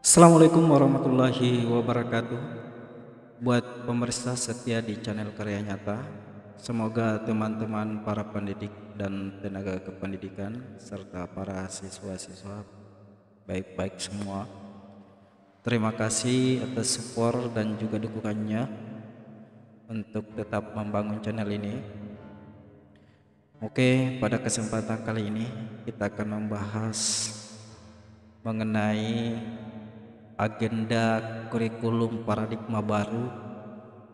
Assalamualaikum warahmatullahi wabarakatuh. Buat pemirsa setia di channel Karya Nyata, semoga teman-teman para pendidik dan tenaga kependidikan serta para siswa-siswa baik-baik semua. Terima kasih atas support dan juga dukungannya untuk tetap membangun channel ini. Oke, pada kesempatan kali ini kita akan membahas mengenai agenda kurikulum paradigma baru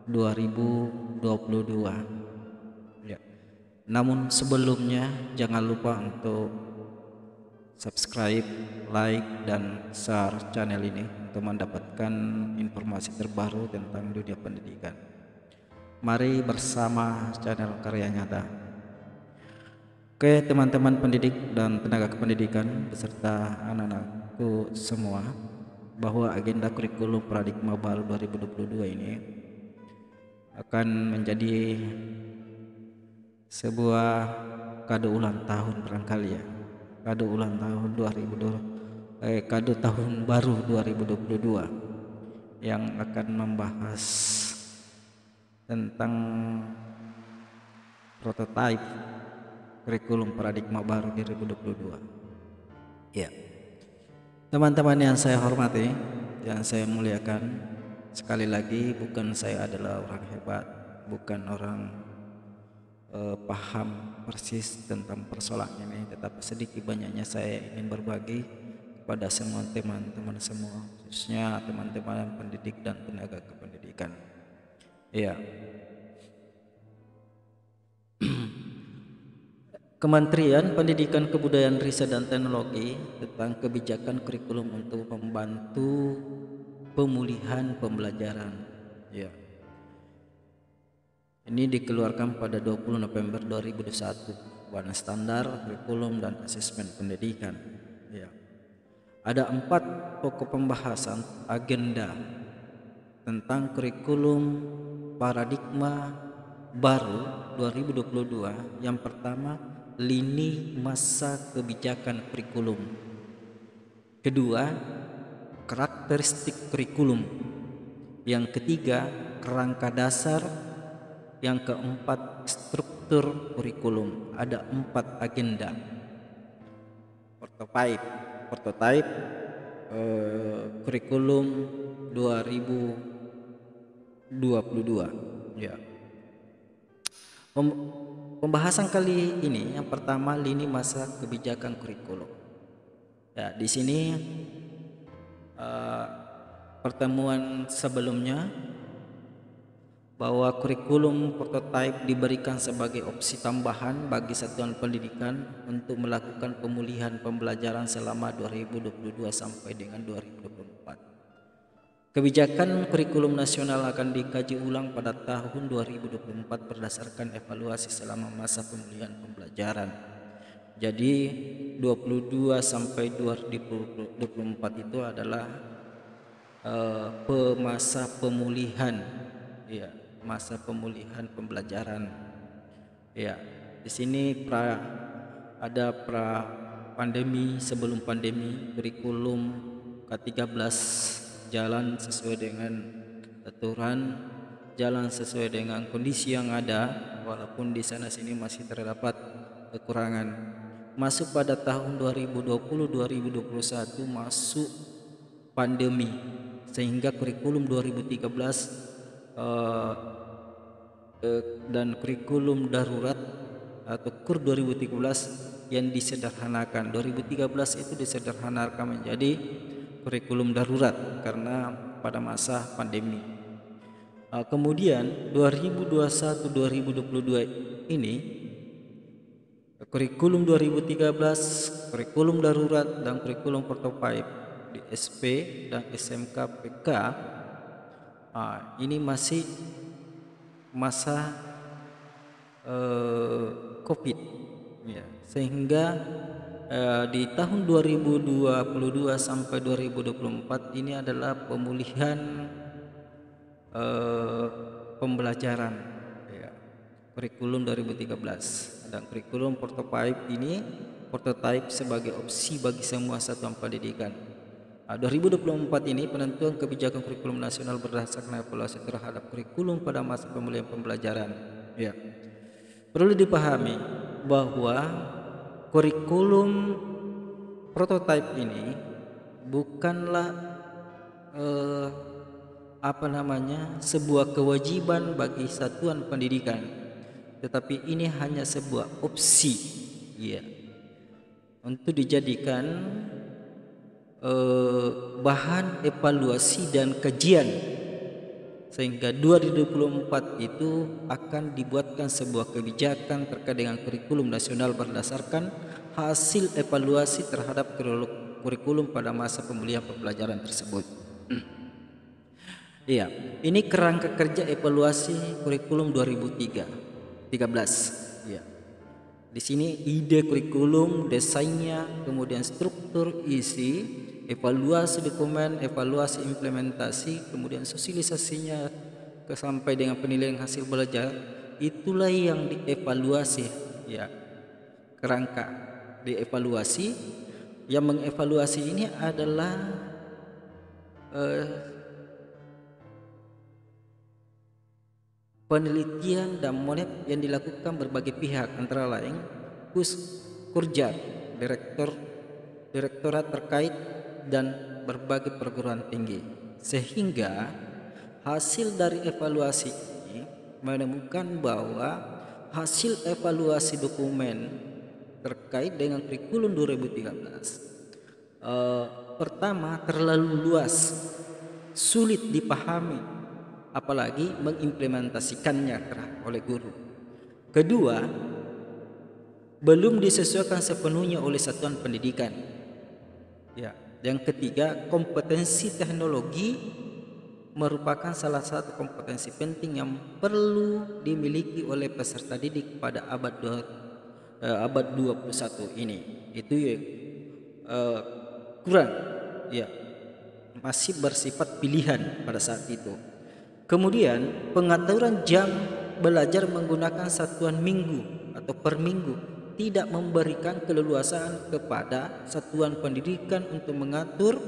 2022. Ya. Namun sebelumnya jangan lupa untuk subscribe, like, dan share channel ini untuk mendapatkan informasi terbaru tentang dunia pendidikan. Mari bersama channel Karya Nyata. Oke, teman-teman pendidik dan tenaga kependidikan beserta anak-anakku semua, bahwa agenda kurikulum paradigma baru 2022 ini akan menjadi sebuah kado ulang tahun barangkali ya. Kado ulang tahun 2020 kado tahun baru 2022 yang akan membahas tentang prototipe kurikulum paradigma baru 2022. Ya. Teman-teman yang saya hormati, yang saya muliakan, sekali lagi bukan saya adalah orang hebat, bukan orang paham persis tentang persoalan ini, tetapi sedikit banyaknya saya ingin berbagi kepada semua teman-teman semua, khususnya teman-teman pendidik dan tenaga kependidikan. Ya. Kementerian Pendidikan Kebudayaan Riset dan Teknologi tentang kebijakan kurikulum untuk membantu pemulihan pembelajaran. Ya. Ini dikeluarkan pada 20 November 2021, Warna Standar Kurikulum dan Asesmen Pendidikan. Ya. Ada 4 pokok pembahasan agenda tentang kurikulum paradigma baru 2022. Yang pertama, lini masa kebijakan kurikulum. Kedua, karakteristik kurikulum. Yang ketiga, kerangka dasar. Yang keempat, struktur kurikulum. Ada 4 agenda. Prototipe kurikulum 2022. Ya. Pembahasan kali ini yang pertama, lini masa kebijakan kurikulum. Ya, di sini pertemuan sebelumnya bahwa kurikulum prototipe diberikan sebagai opsi tambahan bagi satuan pendidikan untuk melakukan pemulihan pembelajaran selama 2022 sampai dengan 2024. Kebijakan kurikulum nasional akan dikaji ulang pada tahun 2024 berdasarkan evaluasi selama masa pemulihan pembelajaran. Jadi 22 sampai 2024 itu adalah masa pemulihan, ya, masa pemulihan pembelajaran. Ya, di sini ada pra pandemi, sebelum pandemi, kurikulum K13 jalan sesuai dengan aturan, jalan sesuai dengan kondisi yang ada, walaupun di sana sini masih terdapat kekurangan. Masuk pada tahun 2020-2021 masuk pandemi, sehingga kurikulum 2013 dan kurikulum darurat atau KUR 2013 yang disederhanakan. 2013 itu disederhanakan menjadi kurikulum darurat karena pada masa pandemi. Kemudian 2021-2022 ini kurikulum 2013, kurikulum darurat dan kurikulum prototipe di SP dan SMK PK ini masih masa COVID, ya, sehingga di tahun 2022 sampai 2024 ini adalah pemulihan pembelajaran, ya, kurikulum 2013 dan kurikulum prototipe ini prototipe sebagai opsi bagi semua satuan pendidikan. 2024 ini penentuan kebijakan kurikulum nasional berdasarkan evaluasi terhadap kurikulum pada masa pemulihan pembelajaran. Ya, perlu dipahami bahwa kurikulum prototipe ini bukanlah sebuah kewajiban bagi satuan pendidikan, tetapi ini hanya sebuah opsi, ya, untuk dijadikan bahan evaluasi dan kajian, sehingga 2024 itu akan dibuatkan sebuah kebijakan terkait dengan kurikulum nasional berdasarkan hasil evaluasi terhadap kurikulum pada masa pemulihan pembelajaran tersebut. Iya, ini kerangka kerja evaluasi kurikulum 2013. Iya. Di sini ide kurikulum, desainnya, kemudian struktur, isi, evaluasi dokumen, evaluasi implementasi, kemudian sosialisasinya sampai dengan penilaian hasil belajar, itulah yang dievaluasi, ya. Kerangka dievaluasi, yang mengevaluasi ini adalah penelitian dan monet yang dilakukan berbagai pihak, antara lain Kurjat, direktorat terkait, dan berbagai perguruan tinggi, sehingga hasil dari evaluasi ini menemukan bahwa hasil evaluasi dokumen terkait dengan kurikulum 2013 pertama, terlalu luas, sulit dipahami, apalagi mengimplementasikannya oleh guru. Kedua, belum disesuaikan sepenuhnya oleh satuan pendidikan. Ya, yang ketiga, kompetensi teknologi merupakan salah satu kompetensi penting yang perlu dimiliki oleh peserta didik pada abad 21 ini. Itu kurang, ya, masih bersifat pilihan pada saat itu. Kemudian pengaturan jam belajar menggunakan satuan minggu atau per minggu tidak memberikan keleluasaan kepada satuan pendidikan untuk mengatur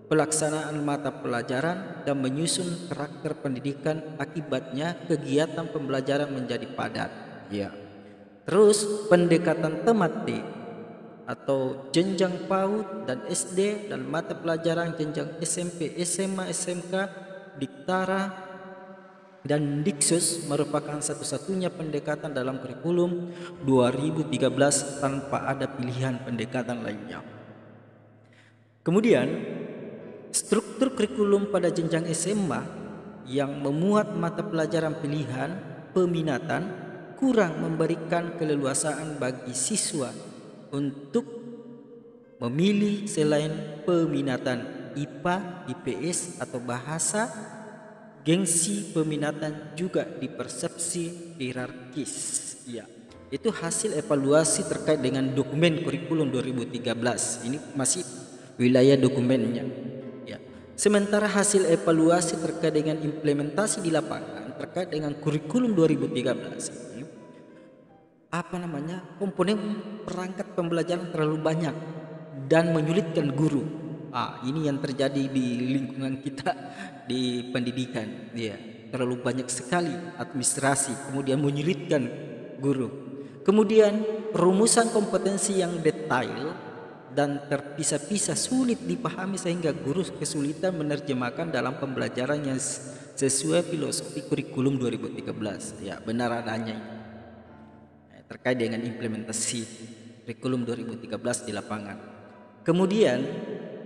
pelaksanaan mata pelajaran dan menyusun karakter pendidikan. Akibatnya kegiatan pembelajaran menjadi padat. Ya. Terus pendekatan tematik atau jenjang PAUD dan SD dan mata pelajaran jenjang SMP, SMA, SMK, Diktara, dan Diksus merupakan satu-satunya pendekatan dalam kurikulum 2013 tanpa ada pilihan pendekatan lainnya. Kemudian struktur kurikulum pada jenjang SMA yang memuat mata pelajaran pilihan peminatan kurang memberikan keleluasaan bagi siswa untuk memilih selain peminatan IPA, IPS atau bahasa. Gengsi peminatan juga dipersepsi hierarkis. Ya, itu hasil evaluasi terkait dengan dokumen kurikulum 2013. Ini masih wilayah dokumennya. Ya. Sementara hasil evaluasi terkait dengan implementasi di lapangan terkait dengan kurikulum 2013 ini komponen perangkat pembelajaran terlalu banyak dan menyulitkan guru. Ini yang terjadi di lingkungan kita di pendidikan, ya, terlalu banyak sekali administrasi, kemudian menyulitkan guru. Kemudian rumusan kompetensi yang detail dan terpisah-pisah sulit dipahami sehingga guru kesulitan menerjemahkan dalam pembelajaran yang sesuai filosofi kurikulum 2013. Ya, benar adanya ini terkait dengan implementasi kurikulum 2013 di lapangan. Kemudian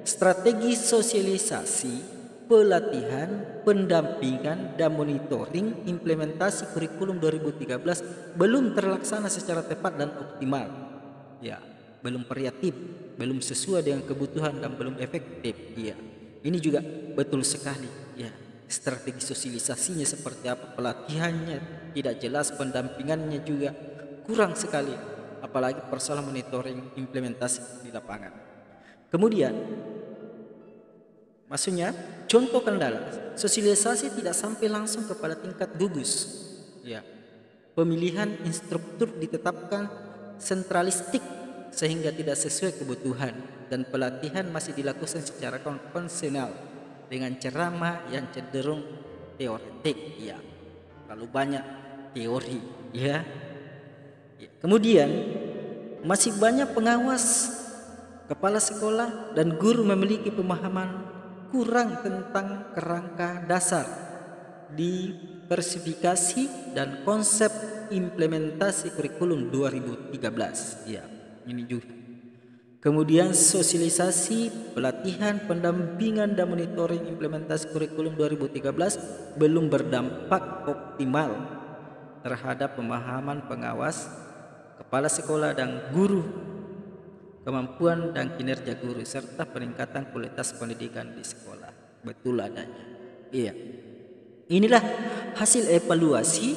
strategi sosialisasi, pelatihan, pendampingan, dan monitoring implementasi kurikulum 2013 belum terlaksana secara tepat dan optimal. Ya, belum variatif, belum sesuai dengan kebutuhan dan belum efektif. Ya, ini juga betul sekali. Ya, strategi sosialisasinya seperti apa, pelatihannya tidak jelas, pendampingannya juga kurang sekali, apalagi persoalan monitoring implementasi di lapangan. Kemudian maksudnya contoh kendala sosialisasi tidak sampai langsung kepada tingkat gugus. Ya, pemilihan instruktur ditetapkan sentralistik sehingga tidak sesuai kebutuhan, dan pelatihan masih dilakukan secara konvensional dengan ceramah yang cenderung teoretik, ya, terlalu banyak teori, ya. Kemudian masih banyak pengawas, kepala sekolah, dan guru memiliki pemahaman kurang tentang kerangka dasar, diversifikasi, dan konsep implementasi kurikulum 2013. Ya, ini juga. Kemudian sosialisasi, pelatihan, pendampingan, dan monitoring implementasi kurikulum 2013 belum berdampak optimal terhadap pemahaman pengawas, kepala sekolah, dan guru, kemampuan dan kinerja guru, serta peningkatan kualitas pendidikan di sekolah. Betul adanya. Iya. Inilah hasil evaluasi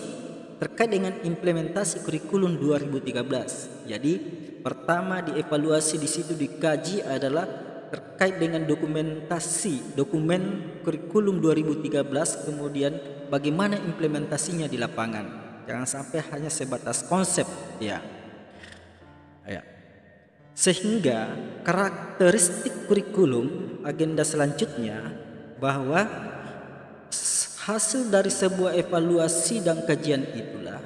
terkait dengan implementasi kurikulum 2013. Jadi pertama dievaluasi, di situ dikaji adalah terkait dengan dokumentasi dokumen kurikulum 2013, kemudian bagaimana implementasinya di lapangan. Jangan sampai hanya sebatas konsep, ya. Ya. Sehingga karakteristik kurikulum agenda selanjutnya bahwa hasil dari sebuah evaluasi dan kajian itulah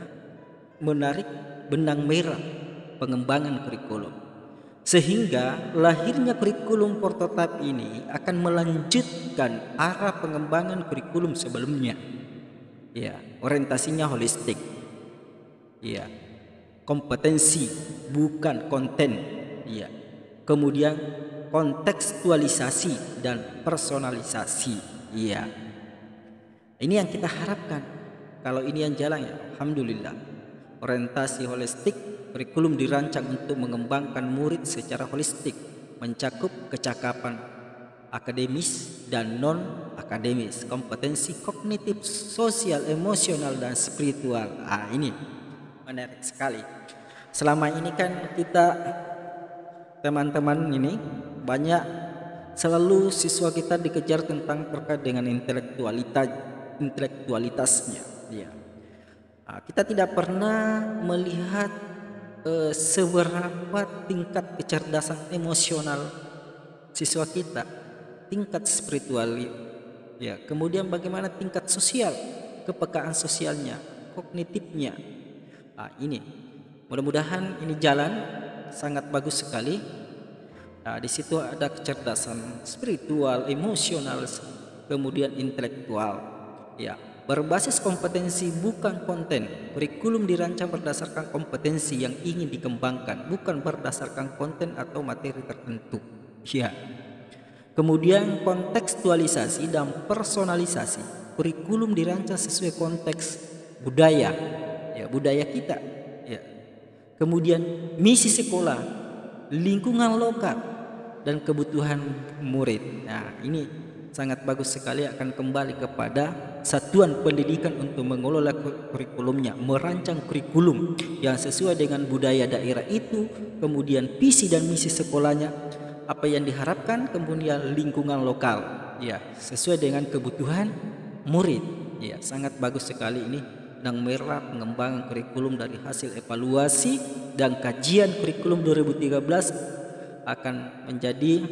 menarik benang merah pengembangan kurikulum, sehingga lahirnya kurikulum prototipe ini akan melanjutkan arah pengembangan kurikulum sebelumnya. Ya, orientasinya holistik. Ya, kompetensi bukan konten. Ya. Kemudian kontekstualisasi dan personalisasi. Ya. Ini yang kita harapkan. Kalau ini yang jalan, ya alhamdulillah. Orientasi holistik, kurikulum dirancang untuk mengembangkan murid secara holistik, mencakup kecakapan akademis dan non akademis, kompetensi kognitif, sosial, emosional, dan spiritual. Ini menarik sekali. Selama ini kan kita, teman-teman ini, banyak selalu siswa kita dikejar tentang terkait dengan intelektualitasnya, ya. Kita tidak pernah melihat seberapa tingkat kecerdasan emosional siswa kita, tingkat spiritual, ya. Kemudian bagaimana tingkat sosial, kepekaan sosialnya, kognitifnya. Ini mudah-mudahan ini jalan sangat bagus sekali. Di situ ada kecerdasan spiritual, emosional, kemudian intelektual, ya. Berbasis kompetensi bukan konten. Kurikulum dirancang berdasarkan kompetensi yang ingin dikembangkan, bukan berdasarkan konten atau materi tertentu. Ya. Kemudian kontekstualisasi dan personalisasi. Kurikulum dirancang sesuai konteks budaya, ya, budaya kita, ya. Kemudian misi sekolah, lingkungan lokal, dan kebutuhan murid. Ini sangat bagus sekali, akan kembali kepada satuan pendidikan untuk mengelola kurikulumnya, merancang kurikulum yang sesuai dengan budaya daerah itu, kemudian visi dan misi sekolahnya, apa yang diharapkan, kemudian lingkungan lokal, ya, sesuai dengan kebutuhan murid. Ya, sangat bagus sekali ini benang merah pengembangan kurikulum dari hasil evaluasi dan kajian kurikulum 2013 akan menjadi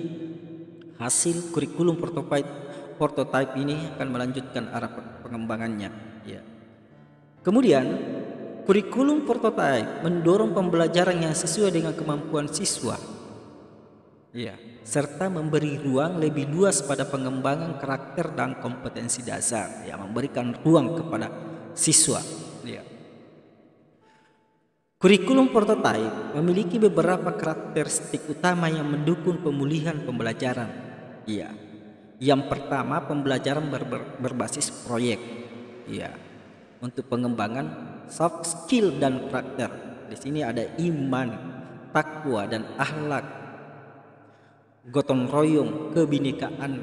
hasil kurikulum prototipe ini akan melanjutkan arah pengembangannya, ya. Kemudian kurikulum prototipe mendorong pembelajaran yang sesuai dengan kemampuan siswa, ya, serta memberi ruang lebih luas pada pengembangan karakter dan kompetensi dasar, ya, memberikan ruang kepada siswa, ya. Kurikulum prototipe memiliki beberapa karakteristik utama yang mendukung pemulihan pembelajaran, ya. Yang pertama, pembelajaran berbasis proyek, ya, untuk pengembangan soft skill dan karakter. Di sini ada iman, takwa, dan akhlak, gotong royong, kebinekaan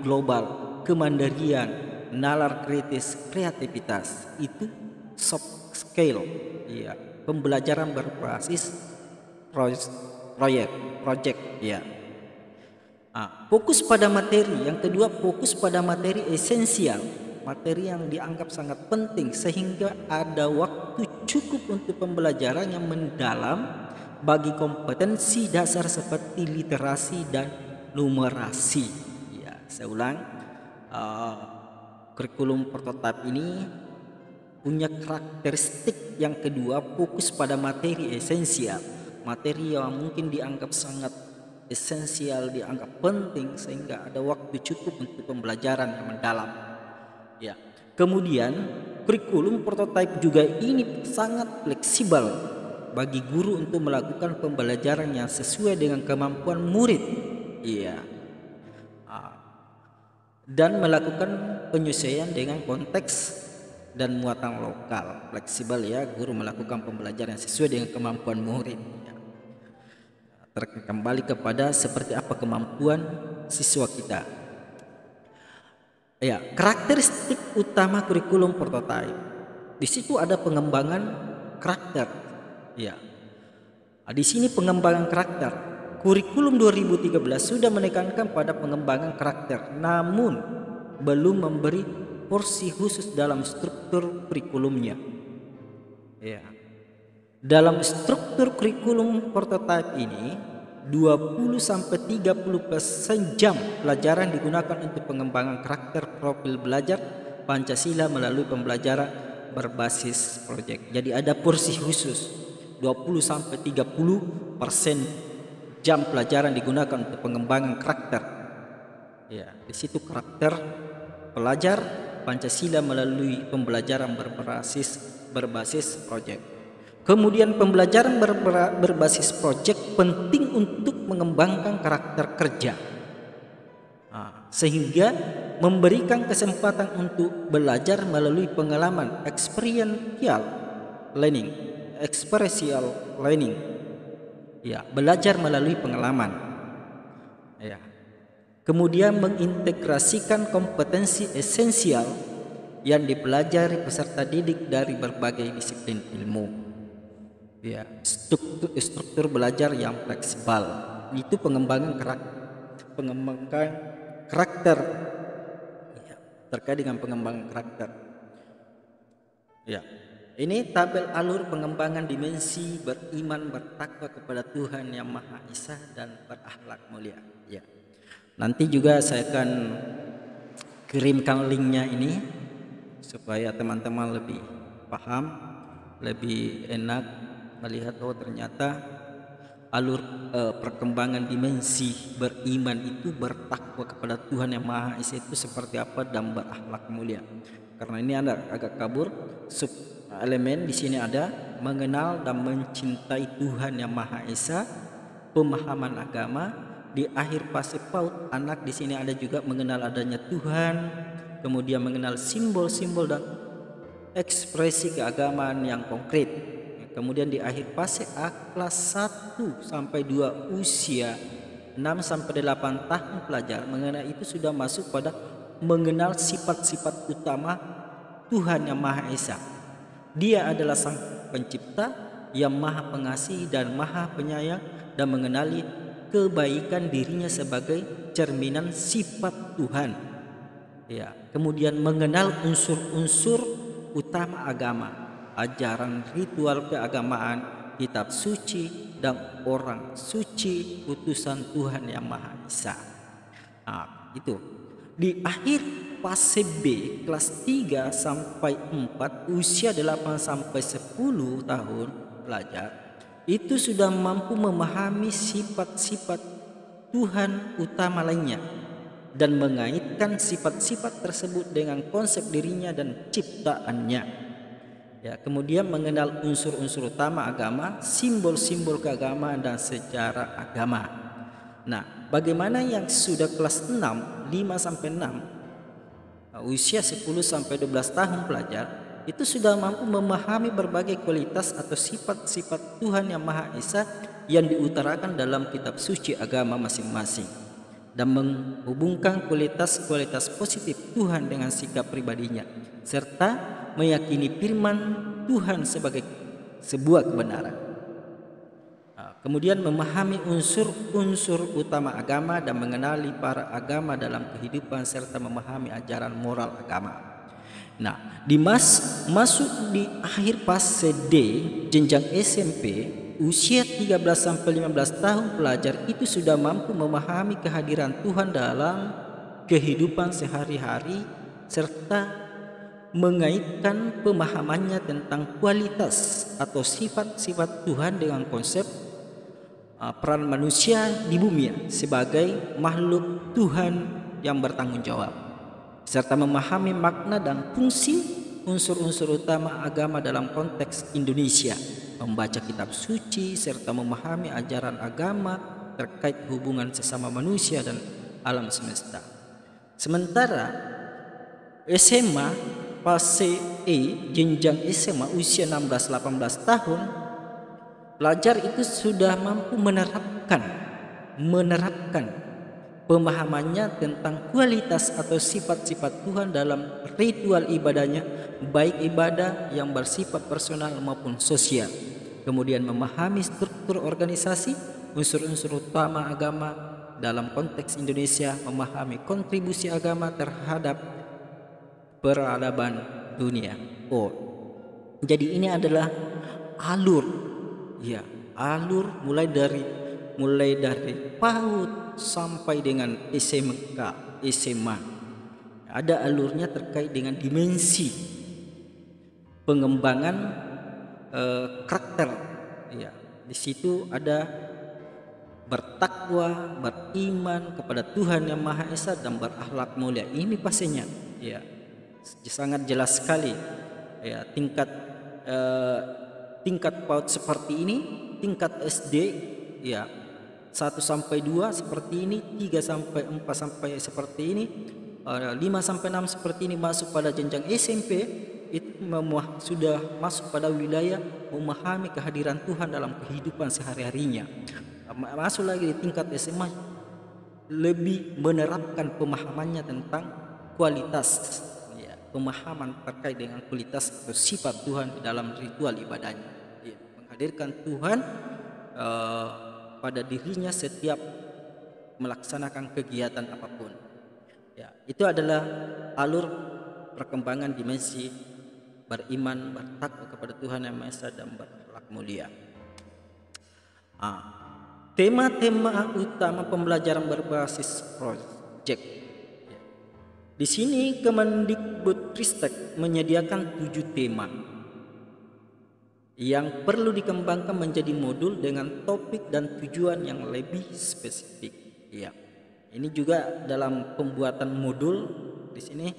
global, kemandirian, nalar kritis, kreativitas. Itu soft skill, ya. Pembelajaran berbasis project, ya. Fokus pada materi. Yang kedua, fokus pada materi esensial, materi yang dianggap sangat penting, sehingga ada waktu cukup untuk pembelajaran yang mendalam bagi kompetensi dasar seperti literasi dan numerasi. Ya, saya ulang, kurikulum prototipe ini punya karakteristik yang kedua, fokus pada materi esensial, materi yang mungkin dianggap sangat esensial, dianggap penting sehingga ada waktu cukup untuk pembelajaran yang mendalam. Ya. Kemudian kurikulum prototipe juga ini sangat fleksibel bagi guru untuk melakukan pembelajaran yang sesuai dengan kemampuan murid. Iya. Dan melakukan penyesuaian dengan konteks dan muatan lokal. Fleksibel ya, guru melakukan pembelajaran yang sesuai dengan kemampuan murid. Kembali kepada seperti apa kemampuan siswa kita. Ya, karakteristik utama kurikulum prototipe. Di situ ada pengembangan karakter. Ya. Di sini pengembangan karakter. Kurikulum 2013 sudah menekankan pada pengembangan karakter, namun belum memberi porsi khusus dalam struktur kurikulumnya. Ya. Dalam struktur kurikulum prototipe ini 20-30% jam pelajaran digunakan untuk pengembangan karakter profil belajar Pancasila melalui pembelajaran berbasis proyek. Jadi ada porsi khusus 20-30% jam pelajaran digunakan untuk pengembangan karakter. Ya, di situ karakter pelajar Pancasila melalui pembelajaran berbasis proyek. Kemudian pembelajaran berbasis proyek penting untuk mengembangkan karakter kerja, sehingga memberikan kesempatan untuk belajar melalui pengalaman experiential learning. Ya, belajar melalui pengalaman. Ya. Kemudian mengintegrasikan kompetensi esensial yang dipelajari peserta didik dari berbagai disiplin ilmu. Ya, struktur belajar yang fleksibel itu pengembangan karakter. Ya, terkait dengan pengembangan karakter. Ya, ini tabel alur pengembangan dimensi beriman bertakwa kepada Tuhan Yang Maha Esa dan berakhlak mulia. Ya, nanti juga saya akan kirimkan linknya ini supaya teman-teman lebih paham, lebih enak melihat ternyata alur perkembangan dimensi beriman itu bertakwa kepada Tuhan Yang Maha Esa itu seperti apa dan berakhlak mulia. Karena ini agak kabur, sub elemen di sini ada mengenal dan mencintai Tuhan Yang Maha Esa, pemahaman agama. Di akhir fase PAUD anak di sini ada juga mengenal adanya Tuhan, kemudian mengenal simbol-simbol dan ekspresi keagamaan yang konkret. Kemudian di akhir fase A kelas 1 sampai 2 usia 6 sampai 8 tahun pelajar mengenai itu sudah masuk pada mengenal sifat-sifat utama Tuhan Yang Maha Esa. Dia adalah Sang Pencipta yang Maha Pengasih dan Maha Penyayang dan mengenali kebaikan dirinya sebagai cerminan sifat Tuhan. Ya, kemudian mengenal unsur-unsur utama agama, ajaran ritual keagamaan, kitab suci dan orang suci utusan Tuhan Yang Maha Esa. Itu. Di akhir fase B kelas 3 sampai 4 usia 8 sampai 10 tahun pelajar itu sudah mampu memahami sifat-sifat Tuhan utama lainnya dan mengaitkan sifat-sifat tersebut dengan konsep dirinya dan ciptaannya. Ya, kemudian mengenal unsur-unsur utama agama, simbol-simbol keagamaan dan sejarah agama. Nah, bagaimana yang sudah kelas 6, 5 sampai 6, usia 10 sampai 12 tahun pelajar, itu sudah mampu memahami berbagai kualitas atau sifat-sifat Tuhan Yang Maha Esa yang diutarakan dalam kitab suci agama masing-masing dan menghubungkan kualitas-kualitas positif Tuhan dengan sikap pribadinya serta meyakini firman Tuhan sebagai sebuah kebenaran. Kemudian memahami unsur-unsur utama agama dan mengenali para agama dalam kehidupan serta memahami ajaran moral agama. Nah, masuk di akhir fase D jenjang SMP usia 13 sampai 15 tahun pelajar itu sudah mampu memahami kehadiran Tuhan dalam kehidupan sehari-hari serta mengaitkan pemahamannya tentang kualitas atau sifat-sifat Tuhan dengan konsep peran manusia di bumi sebagai makhluk Tuhan yang bertanggung jawab, serta memahami makna dan fungsi unsur-unsur utama agama dalam konteks Indonesia, membaca kitab suci, serta memahami ajaran agama terkait hubungan sesama manusia dan alam semesta. Sementara SMA fase E, jenjang SMA usia 16-18 tahun, pelajar itu sudah mampu menerapkan pemahamannya tentang kualitas atau sifat-sifat Tuhan dalam ritual ibadahnya, baik ibadah yang bersifat personal maupun sosial. Kemudian memahami struktur organisasi, unsur-unsur utama agama dalam konteks Indonesia, memahami kontribusi agama terhadap peradaban dunia. Jadi ini adalah alur mulai dari PAUD sampai dengan SMK, SMA. Ada alurnya terkait dengan dimensi pengembangan karakter. Ya, di situ ada bertakwa, beriman kepada Tuhan Yang Maha Esa dan berakhlak mulia. Ini pastinya, ya, sangat jelas sekali. Ya, tingkat PAUD seperti ini, tingkat SD, ya, 1 sampai 2 seperti ini, 3 sampai 4 sampai seperti ini, 5 sampai 6 seperti ini. Masuk pada jenjang SMP itu sudah masuk pada wilayah memahami kehadiran Tuhan dalam kehidupan sehari-harinya. Masuk lagi di tingkat SMA, lebih menerapkan pemahamannya tentang kualitas, ya, pemahaman terkait dengan kualitas atau sifat Tuhan di dalam ritual ibadahnya, ya, menghadirkan Tuhan pada dirinya setiap melaksanakan kegiatan apapun. Ya, itu adalah alur perkembangan dimensi beriman, bertakwa kepada Tuhan Yang Maha Esa dan berakhlak mulia. Tema-tema utama pembelajaran berbasis proyek. Di sini Kemendikbudristek menyediakan 7 tema yang perlu dikembangkan menjadi modul dengan topik dan tujuan yang lebih spesifik. Ya, ini juga dalam pembuatan modul di sini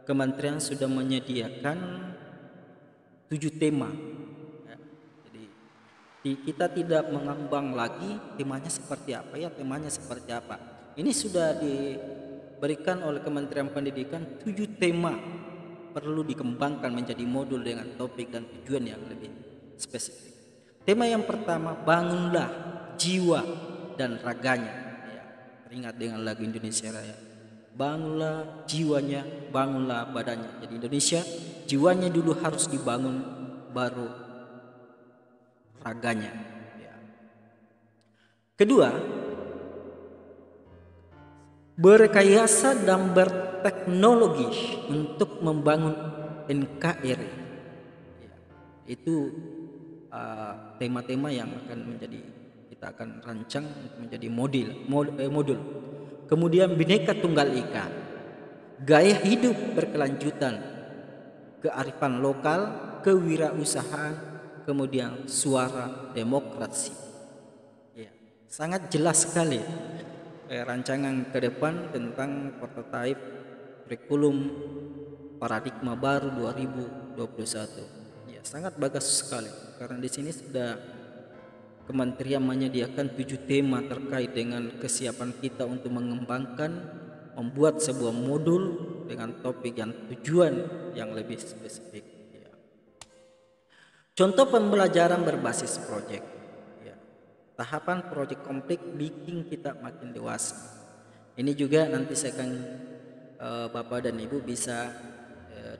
Kementerian sudah menyediakan 7 tema. Ya, jadi kita tidak mengambang lagi temanya seperti apa, temanya seperti apa. Ini sudah diberikan oleh Kementerian Pendidikan 7 tema perlu dikembangkan menjadi modul dengan topik dan tujuan yang lebih spesifik. Tema yang pertama, bangunlah jiwa dan raganya. Ya, teringat dengan lagu Indonesia Raya. Bangunlah jiwanya, bangunlah badannya. Jadi Indonesia, jiwanya dulu harus dibangun, baru raganya. Ya. Kedua, berrekayasa dan berteknologi untuk membangun NKRI. Ya, itu tema-tema yang akan kita akan rancang menjadi modul. Kemudian Bhinneka Tunggal Ika, gaya hidup berkelanjutan, kearifan lokal, kewirausahaan, kemudian suara demokrasi. Ya, sangat jelas sekali rancangan ke depan tentang prototipe kurikulum paradigma baru 2021. Ya, sangat bagus sekali karena di sini sudah Kementerian menyediakan 7 tema terkait dengan kesiapan kita untuk membuat sebuah modul dengan topik dan tujuan yang lebih spesifik. Ya. Contoh pembelajaran berbasis proyek. Ya. Tahapan proyek komplit bikin kita makin dewasa. Ini juga nanti saya akan Bapak dan Ibu bisa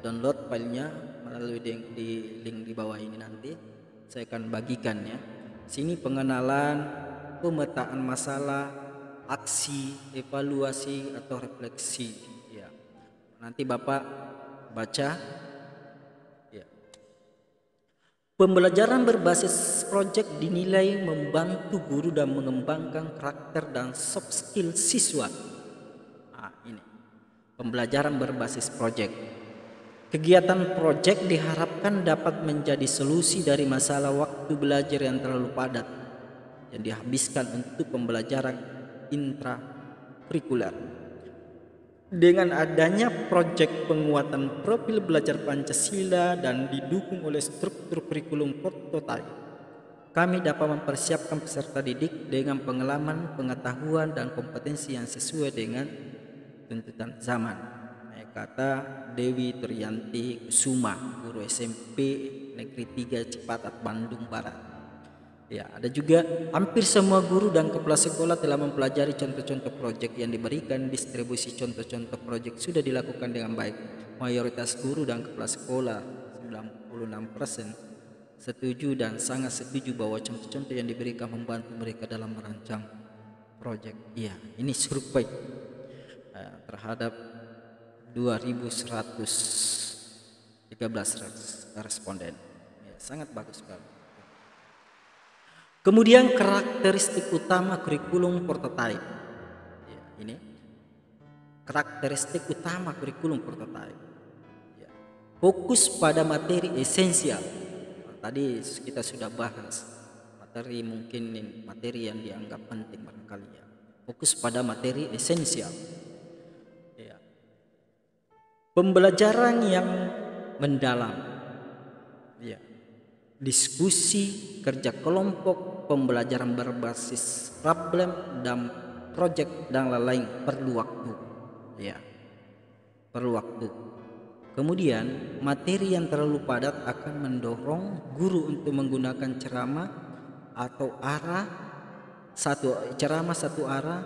download filenya melalui di link di bawah ini nanti. Saya akan bagikan ya. Sini pengenalan, pemetaan masalah, aksi, evaluasi atau refleksi. Ya. Nanti Bapak baca. Ya. Pembelajaran berbasis proyek dinilai membantu guru dan mengembangkan karakter dan soft skill siswa. Ini pembelajaran berbasis proyek. Kegiatan proyek diharapkan dapat menjadi solusi dari masalah waktu belajar yang terlalu padat yang dihabiskan untuk pembelajaran intrakurikuler. Dengan adanya proyek penguatan profil belajar Pancasila dan didukung oleh struktur kurikulum prototipe, kami dapat mempersiapkan peserta didik dengan pengalaman, pengetahuan, dan kompetensi yang sesuai dengan tuntutan zaman. Kata Dewi Triyanti Kusuma, guru SMP Negeri 3 Cipatat, Bandung Barat. Ya, ada juga hampir semua guru dan kepala sekolah telah mempelajari contoh-contoh proyek yang diberikan. Distribusi contoh-contoh proyek sudah dilakukan dengan baik. Mayoritas guru dan kepala sekolah 96% setuju dan sangat setuju bahwa contoh-contoh yang diberikan membantu mereka dalam merancang proyek. Ya, ini survei terhadap 2113 responden. Ya, sangat bagus sekali. Kemudian karakteristik utama kurikulum prototipe. Ya, ini karakteristik utama kurikulum prototipe. Ya, fokus pada materi esensial. Tadi kita sudah bahas materi, mungkin materi yang dianggap penting barangkali ya. Fokus pada materi esensial. Ya. Pembelajaran yang mendalam. Ya. Diskusi, kerja kelompok, pembelajaran berbasis problem dan proyek dan lain-lain perlu waktu. Ya. Perlu waktu. Kemudian, materi yang terlalu padat akan mendorong guru untuk menggunakan ceramah satu arah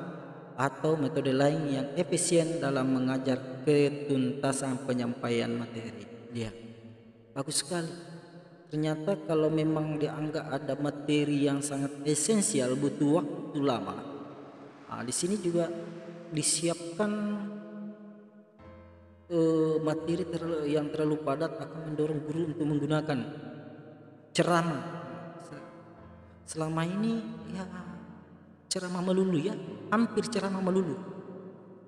atau metode lain yang efisien dalam mengajar ketuntasan penyampaian materi. Ya. Bagus sekali. Ternyata kalau memang dianggap ada materi yang sangat esensial butuh waktu lama. Di sini juga disiapkan materi yang terlalu padat akan mendorong guru untuk menggunakan ceramah. Selama ini ya ceramah melulu ya, hampir ceramah melulu.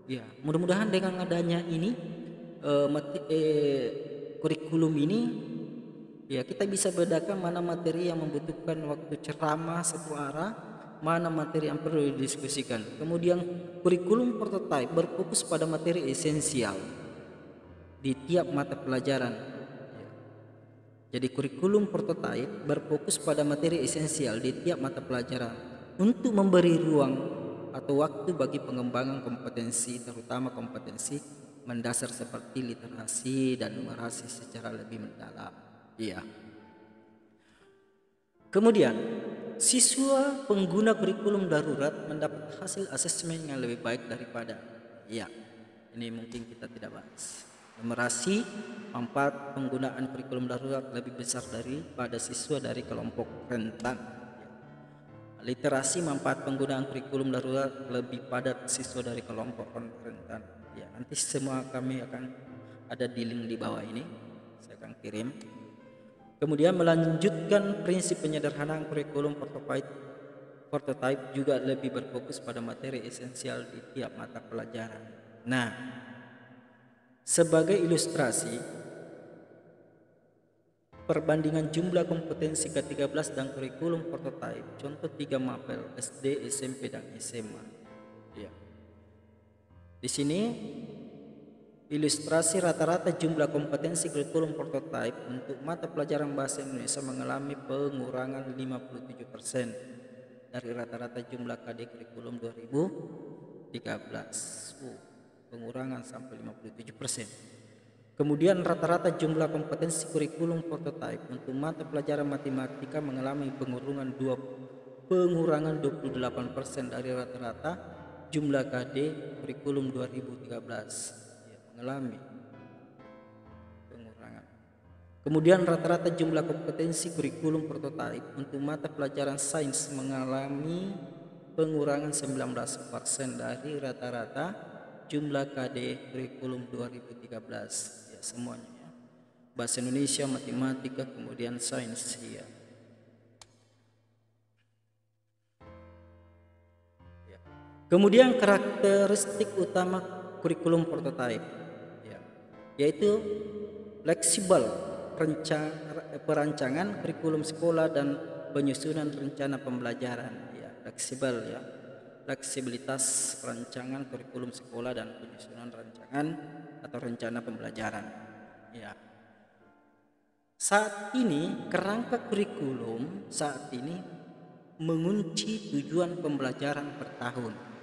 Ya, mudah-mudahan dengan adanya ini kurikulum ini, ya kita bisa bedakan mana materi yang membutuhkan waktu ceramah satu arah, mana materi yang perlu didiskusikan. Kemudian kurikulum prototipe berfokus pada materi esensial di tiap mata pelajaran. Jadi kurikulum prototipe berfokus pada materi esensial di tiap mata pelajaran untuk memberi ruang atau waktu bagi pengembangan kompetensi, terutama kompetensi mendasar seperti literasi dan numerasi secara lebih mendalam. Iya. Kemudian, siswa pengguna kurikulum darurat mendapat hasil asesmen yang lebih baik daripada. Iya. Ini mungkin kita tidak bahas. Numerasi, manfaat penggunaan kurikulum darurat lebih besar daripada siswa dari kelompok rentan. Literasi, manfaat penggunaan kurikulum darurat lebih padat siswa dari kelompok rentan. Ya, nanti semua kami akan ada di link di bawah ini. Saya akan kirim. Kemudian melanjutkan prinsip penyederhanaan kurikulum prototipe juga lebih berfokus pada materi esensial di tiap mata pelajaran. Nah, sebagai ilustrasi, perbandingan jumlah kompetensi ke-13 dan kurikulum prototipe, contoh 3 mapel SD, SMP, dan SMA. Ya. Di sini ilustrasi rata-rata jumlah kompetensi kurikulum prototipe untuk mata pelajaran bahasa Indonesia mengalami pengurangan 57% dari rata-rata jumlah KD kurikulum 2013. Pengurangan sampai 57%. Kemudian rata-rata jumlah kompetensi kurikulum prototipe untuk mata pelajaran matematika mengalami pengurangan 28% dari rata-rata jumlah KD kurikulum 2013. Mengalami pengurangan. Kemudian rata-rata jumlah kompetensi kurikulum prototipe untuk mata pelajaran sains mengalami pengurangan 19% dari rata-rata jumlah KD kurikulum 2013. Ya, semuanya ya. bahasa Indonesia, matematika, kemudian sains ya. Kemudian karakteristik utama kurikulum prototipe ya, yaitu fleksibel perancangan kurikulum sekolah dan penyusunan rencana pembelajaran ya, fleksibel ya, fleksibilitas perancangan kurikulum sekolah dan penyusunan rancangan atau rencana pembelajaran ya. Saat ini kerangka kurikulum saat ini mengunci tujuan pembelajaran per tahun.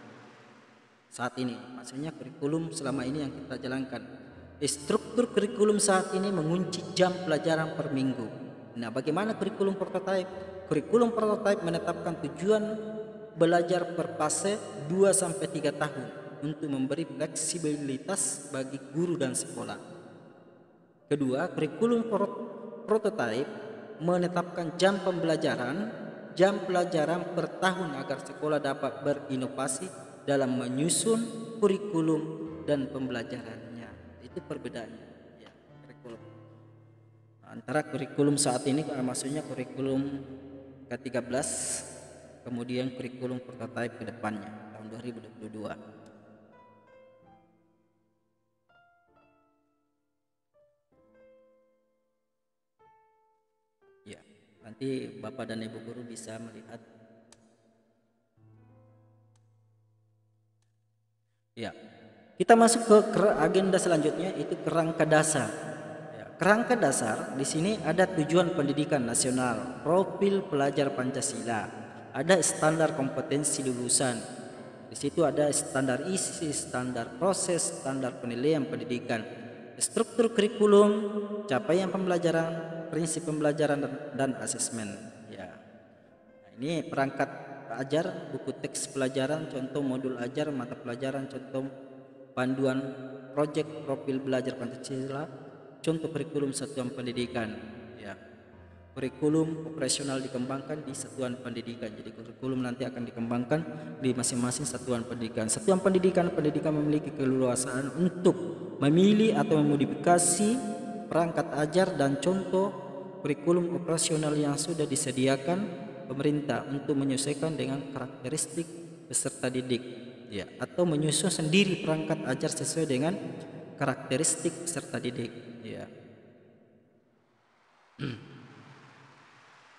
Saat ini maksudnya kurikulum selama ini yang kita jalankan, struktur kurikulum saat ini mengunci jam pelajaran per minggu. Nah, bagaimana kurikulum prototipe? Kurikulum prototipe menetapkan tujuan belajar per fase 2-3 tahun untuk memberi fleksibilitas bagi guru dan sekolah. Kedua, kurikulum prototipe menetapkan jam pelajaran per tahun agar sekolah dapat berinovasi dalam menyusun kurikulum dan pembelajarannya. Itu perbedaannya ya, kurikulum antara kurikulum saat ini maksudnya kurikulum ke-13 kemudian kurikulum prototipe ke depannya tahun 2022. Ya, nanti Bapak dan Ibu guru bisa melihat. Ya, kita masuk ke agenda selanjutnya, itu kerangka dasar. Ya, kerangka dasar di sini ada tujuan pendidikan nasional, profil pelajar Pancasila, ada standar kompetensi lulusan. Di situ ada standar isi, standar proses, standar penilaian pendidikan, struktur kurikulum, capaian pembelajaran, prinsip pembelajaran dan asesmen. Ya, nah, ini perangkat ajar, buku teks pelajaran, contoh modul ajar, mata pelajaran, contoh panduan proyek profil belajar Pancasila, contoh kurikulum satuan pendidikan ya. Kurikulum operasional dikembangkan di satuan pendidikan. Jadi kurikulum nanti akan dikembangkan di masing-masing satuan pendidikan. Satuan pendidikan memiliki keleluasaan untuk memilih atau memodifikasi perangkat ajar dan contoh kurikulum operasional yang sudah disediakan pemerintah untuk menyesuaikan dengan karakteristik peserta didik ya, atau menyusun sendiri perangkat ajar sesuai dengan karakteristik peserta didik ya.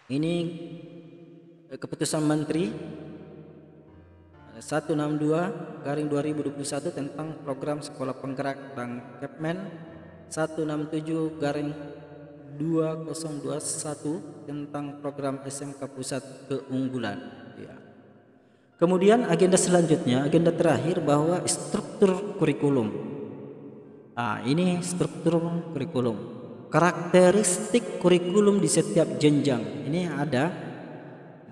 Ini keputusan Menteri 162/2021 tentang program sekolah penggerak dan Kepmen 167/2021 tentang program SMK Pusat Keunggulan ya. Kemudian agenda selanjutnya, agenda terakhir bahwa struktur kurikulum. Ini struktur kurikulum. Karakteristik kurikulum di setiap jenjang. Ini ada,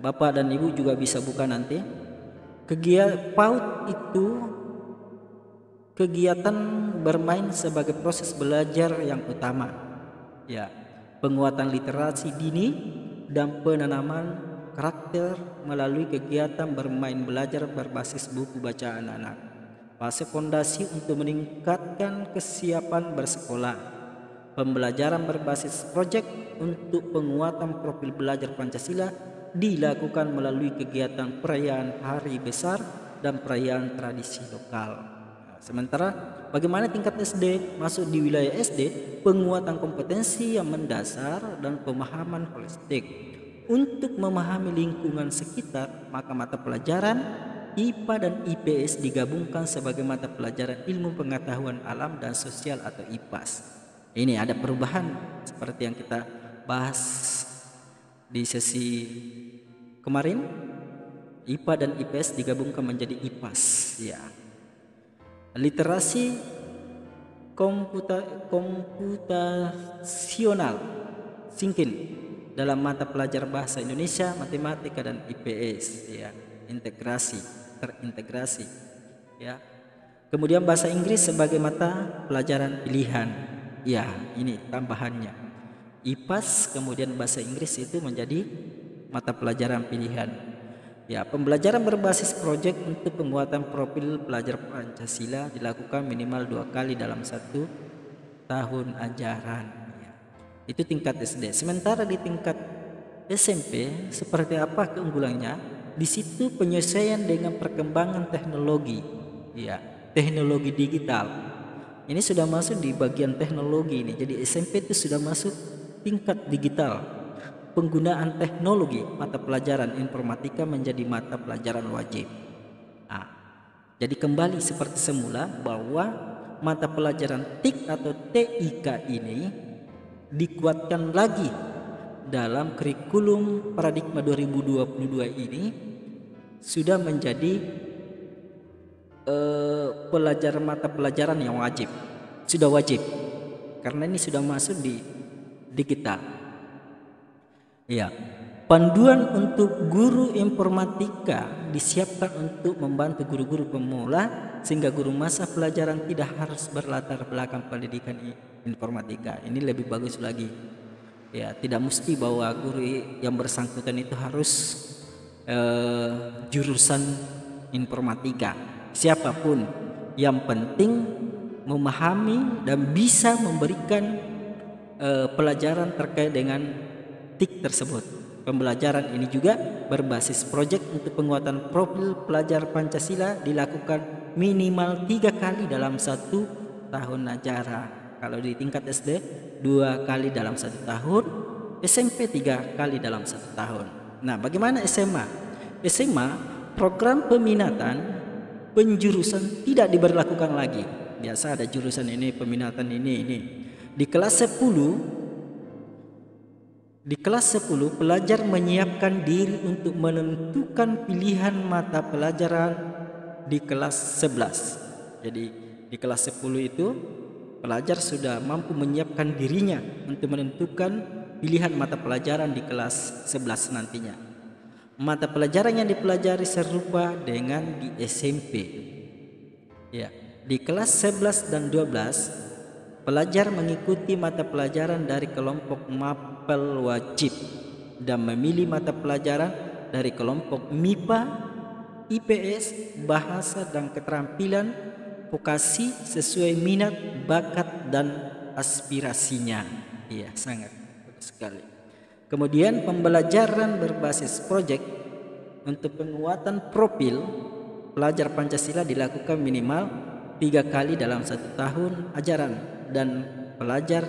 Bapak dan Ibu juga bisa buka nanti. PAUD itu kegiatan bermain sebagai proses belajar yang utama. Ya, penguatan literasi dini dan penanaman karakter melalui kegiatan bermain belajar berbasis buku bacaan anak. Fase fondasi untuk meningkatkan kesiapan bersekolah. Pembelajaran berbasis proyek untuk penguatan profil belajar Pancasila dilakukan melalui kegiatan perayaan hari besar dan perayaan tradisi lokal. Sementara bagaimana tingkat SD? Masuk di wilayah SD, penguatan kompetensi yang mendasar dan pemahaman holistik. Untuk memahami lingkungan sekitar, maka mata pelajaran IPA dan IPS digabungkan sebagai mata pelajaran ilmu pengetahuan alam dan sosial atau IPAS. Ini ada perubahan seperti yang kita bahas di sesi kemarin. IPA dan IPS digabungkan menjadi IPAS ya. Literasi komputasional Singkin dalam mata pelajar bahasa Indonesia, matematika dan IPS ya, terintegrasi ya. Kemudian bahasa Inggris sebagai mata pelajaran pilihan ya, ini tambahannya. IPAS kemudian bahasa Inggris itu menjadi mata pelajaran pilihan. Ya, pembelajaran berbasis proyek untuk penguatan profil pelajar Pancasila dilakukan minimal 2 kali dalam 1 tahun ajaran. Ya. Itu tingkat SD. Sementara di tingkat SMP seperti apa keunggulannya? Di situ penyesuaian dengan perkembangan teknologi. Ya, teknologi digital. Ini sudah masuk di bagian teknologi ini. Jadi SMP itu sudah masuk tingkat digital. Penggunaan teknologi, mata pelajaran informatika menjadi mata pelajaran wajib. Nah, jadi kembali seperti semula bahwa mata pelajaran TIK atau TIK ini dikuatkan lagi dalam kurikulum paradigma 2022 ini sudah menjadi mata pelajaran yang wajib, sudah wajib karena ini sudah masuk di digital. Ya, panduan untuk guru informatika disiapkan untuk membantu guru-guru pemula sehingga guru masa pelajaran tidak harus berlatar belakang pendidikan informatika. Ini lebih bagus lagi. Ya, tidak mesti bahwa guru yang bersangkutan itu harus jurusan informatika. Siapapun yang penting memahami dan bisa memberikan pelajaran terkait dengan TIK tersebut. Pembelajaran ini juga berbasis proyek untuk penguatan profil pelajar Pancasila dilakukan minimal 3 kali dalam 1 tahun ajaran. Kalau di tingkat SD 2 kali dalam 1 tahun, SMP 3 kali dalam 1 tahun. Nah, bagaimana SMA? SMA program peminatan penjurusan tidak diberlakukan lagi. Biasa ada jurusan ini, peminatan ini. Di kelas 10 pelajar menyiapkan diri untuk menentukan pilihan mata pelajaran di kelas 11. Jadi di kelas 10 itu pelajar sudah mampu menyiapkan dirinya untuk menentukan pilihan mata pelajaran di kelas 11 nantinya. Mata pelajaran yang dipelajari serupa dengan di SMP. Ya, di kelas 11 dan 12 pelajar mengikuti mata pelajaran dari kelompok mapel wajib dan memilih mata pelajaran dari kelompok MIPA, IPS, bahasa dan keterampilan vokasi sesuai minat, bakat dan aspirasinya. Iya, sangat bagus sekali. Kemudian pembelajaran berbasis proyek untuk penguatan profil pelajar Pancasila dilakukan minimal 3 kali dalam 1 tahun ajaran dan pelajar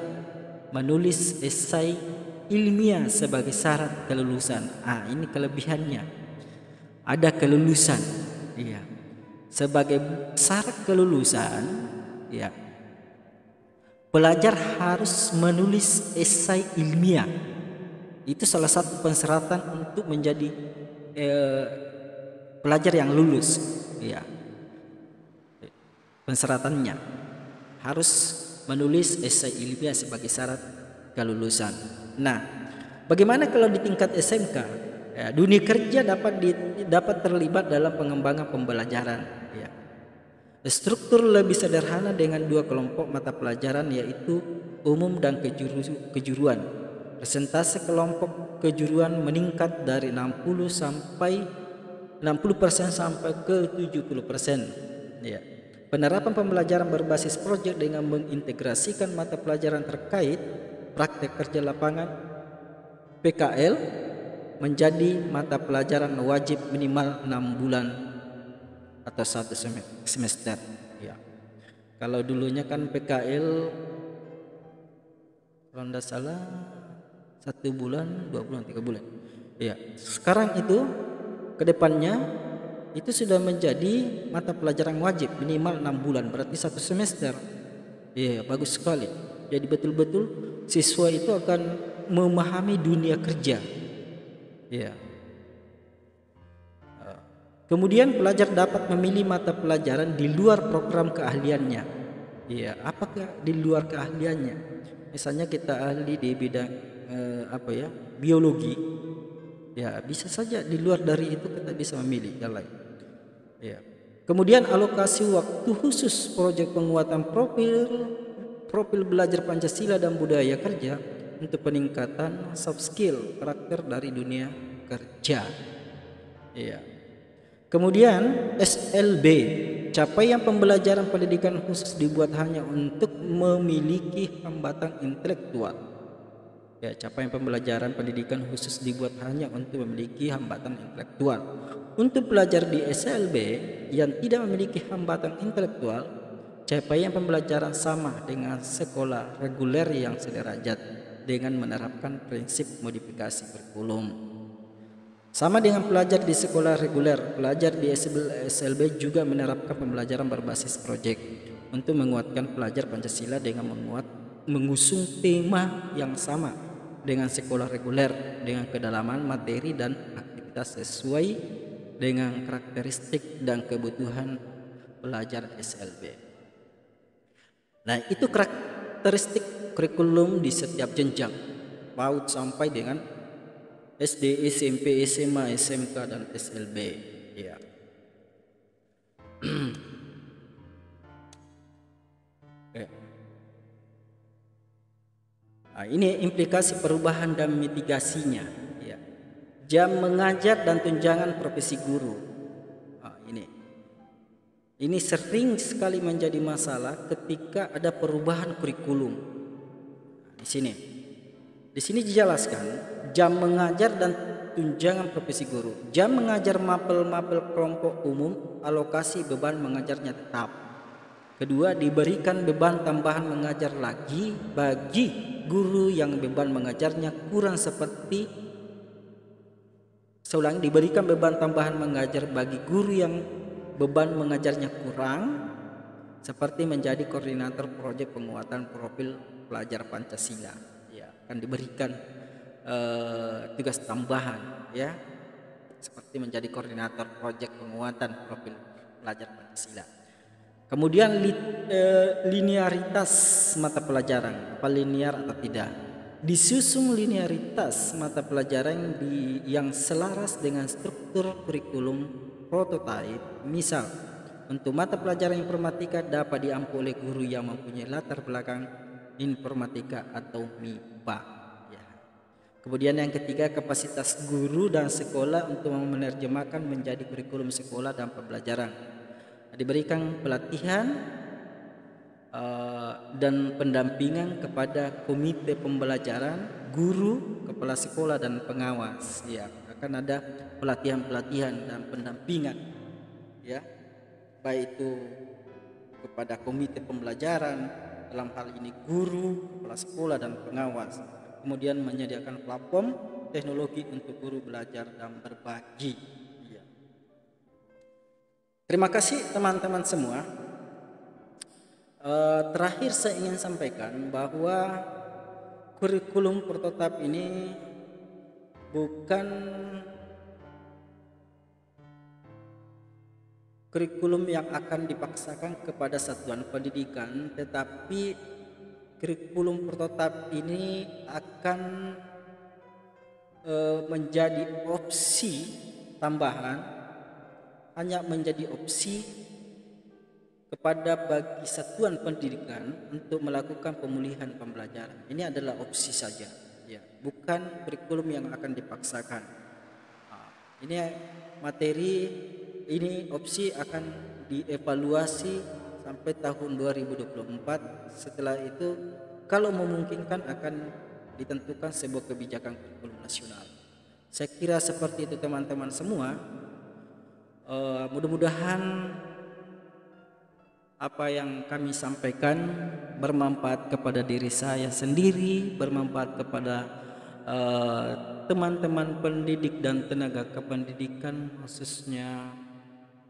menulis esai ilmiah sebagai syarat kelulusan. Ini kelebihannya. Ada kelulusan. Iya. Sebagai syarat kelulusan, ya. Pelajar harus menulis esai ilmiah. Itu salah satu persyaratan untuk menjadi pelajar yang lulus. Ya. Persyaratannya harus menulis esai ilmiah sebagai syarat kelulusan. Nah, bagaimana kalau di tingkat SMK? Ya, dunia kerja dapat terlibat dalam pengembangan pembelajaran. Ya. Struktur lebih sederhana dengan 2 kelompok mata pelajaran yaitu umum dan kejuruan. Persentase kelompok kejuruan meningkat dari 60% sampai ke 70%. Ya. Penerapan pembelajaran berbasis proyek dengan mengintegrasikan mata pelajaran terkait praktek kerja lapangan PKL menjadi mata pelajaran wajib minimal 6 bulan atau 1 semester. Ya. Kalau dulunya kan PKL kalau tidak salah 1 bulan, 2 bulan, 3 bulan. Ya. Sekarang itu kedepannya itu sudah menjadi mata pelajaran wajib minimal 6 bulan, berarti 1 semester. Ya, bagus sekali. Jadi betul-betul siswa itu akan memahami dunia kerja. Ya. Kemudian pelajar dapat memilih mata pelajaran di luar program keahliannya. Ya, apakah di luar keahliannya? Misalnya kita ahli di bidang biologi. Ya, bisa saja di luar dari itu kita bisa memilih yang lain. Ya. Kemudian alokasi waktu khusus proyek penguatan profil belajar Pancasila dan budaya kerja untuk peningkatan soft skill karakter dari dunia kerja. Ya. Kemudian SLB, capaian pembelajaran pendidikan khusus dibuat hanya untuk memiliki hambatan intelektual. Ya, capaian pembelajaran pendidikan khusus dibuat hanya untuk memiliki hambatan intelektual. Untuk pelajar di SLB yang tidak memiliki hambatan intelektual, capaian pembelajaran sama dengan sekolah reguler yang sederajat dengan menerapkan prinsip modifikasi kurikulum. Sama dengan pelajar di sekolah reguler, pelajar di SLB juga menerapkan pembelajaran berbasis proyek untuk menguatkan pelajar Pancasila dengan mengusung tema yang sama dengan sekolah reguler dengan kedalaman materi dan aktivitas sesuai dengan karakteristik dan kebutuhan pelajar SLB. Nah, itu karakteristik kurikulum di setiap jenjang PAUD sampai dengan SD, SMP, SMA, SMK dan SLB. Ya. Oke. Nah, ini implikasi perubahan dan mitigasinya. Ya. Jam mengajar dan tunjangan profesi guru. Nah, ini sering sekali menjadi masalah ketika ada perubahan kurikulum. Nah, di sini dijelaskan jam mengajar dan tunjangan profesi guru. Jam mengajar mapel-mapel kelompok umum, alokasi beban mengajarnya tetap. Kedua, diberikan beban tambahan mengajar lagi bagi guru yang beban mengajarnya kurang diberikan beban tambahan mengajar bagi guru yang beban mengajarnya kurang seperti menjadi koordinator proyek penguatan profil pelajar Pancasila. Ya, akan diberikan tugas tambahan, ya, seperti menjadi koordinator proyek penguatan profil pelajar Pancasila. Kemudian linearitas mata pelajaran, apa linear atau tidak. Disusun linearitas mata pelajaran yang selaras dengan struktur kurikulum prototipe. Misal, untuk mata pelajaran informatika dapat diampu oleh guru yang mempunyai latar belakang informatika atau MIPA. Ya. Kemudian yang ketiga, kapasitas guru dan sekolah untuk menerjemahkan menjadi kurikulum sekolah dan pembelajaran. Diberikan pelatihan dan pendampingan kepada komite pembelajaran, guru, kepala sekolah dan pengawas. Ya, akan ada pelatihan-pelatihan dan pendampingan, ya, baik itu kepada komite pembelajaran, dalam hal ini guru, kepala sekolah dan pengawas. Kemudian menyediakan platform teknologi untuk guru belajar dan berbagi. Terima kasih teman-teman semua. Terakhir saya ingin sampaikan bahwa kurikulum prototipe ini bukan kurikulum yang akan dipaksakan kepada satuan pendidikan, tetapi kurikulum prototipe ini akan menjadi opsi tambahan, hanya menjadi opsi kepada bagi satuan pendidikan untuk melakukan pemulihan pembelajaran. Ini adalah opsi saja, ya, bukan kurikulum yang akan dipaksakan. Ini materi, ini opsi akan dievaluasi sampai tahun 2024. Setelah itu, kalau memungkinkan akan ditentukan sebuah kebijakan kurikulum nasional. Saya kira seperti itu teman-teman semua. Mudah-mudahan apa yang kami sampaikan bermanfaat kepada diri saya sendiri, bermanfaat kepada teman-teman pendidik dan tenaga kependidikan, khususnya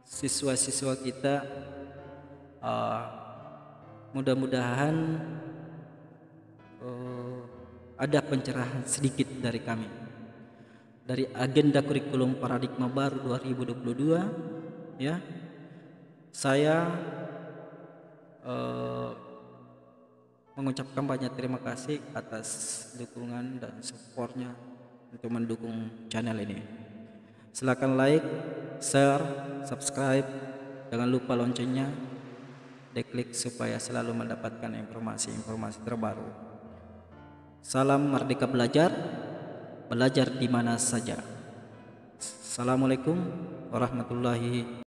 siswa-siswa kita. Mudah-mudahan ada pencerahan sedikit dari kami dari agenda kurikulum paradigma baru 2022, ya. Saya mengucapkan banyak terima kasih atas dukungan dan supportnya untuk mendukung channel ini. Silakan like, share, subscribe, jangan lupa loncengnya diklik supaya selalu mendapatkan informasi-informasi terbaru. Salam merdeka belajar, belajar di mana saja. Assalamualaikum warahmatullahi wabarakatuh.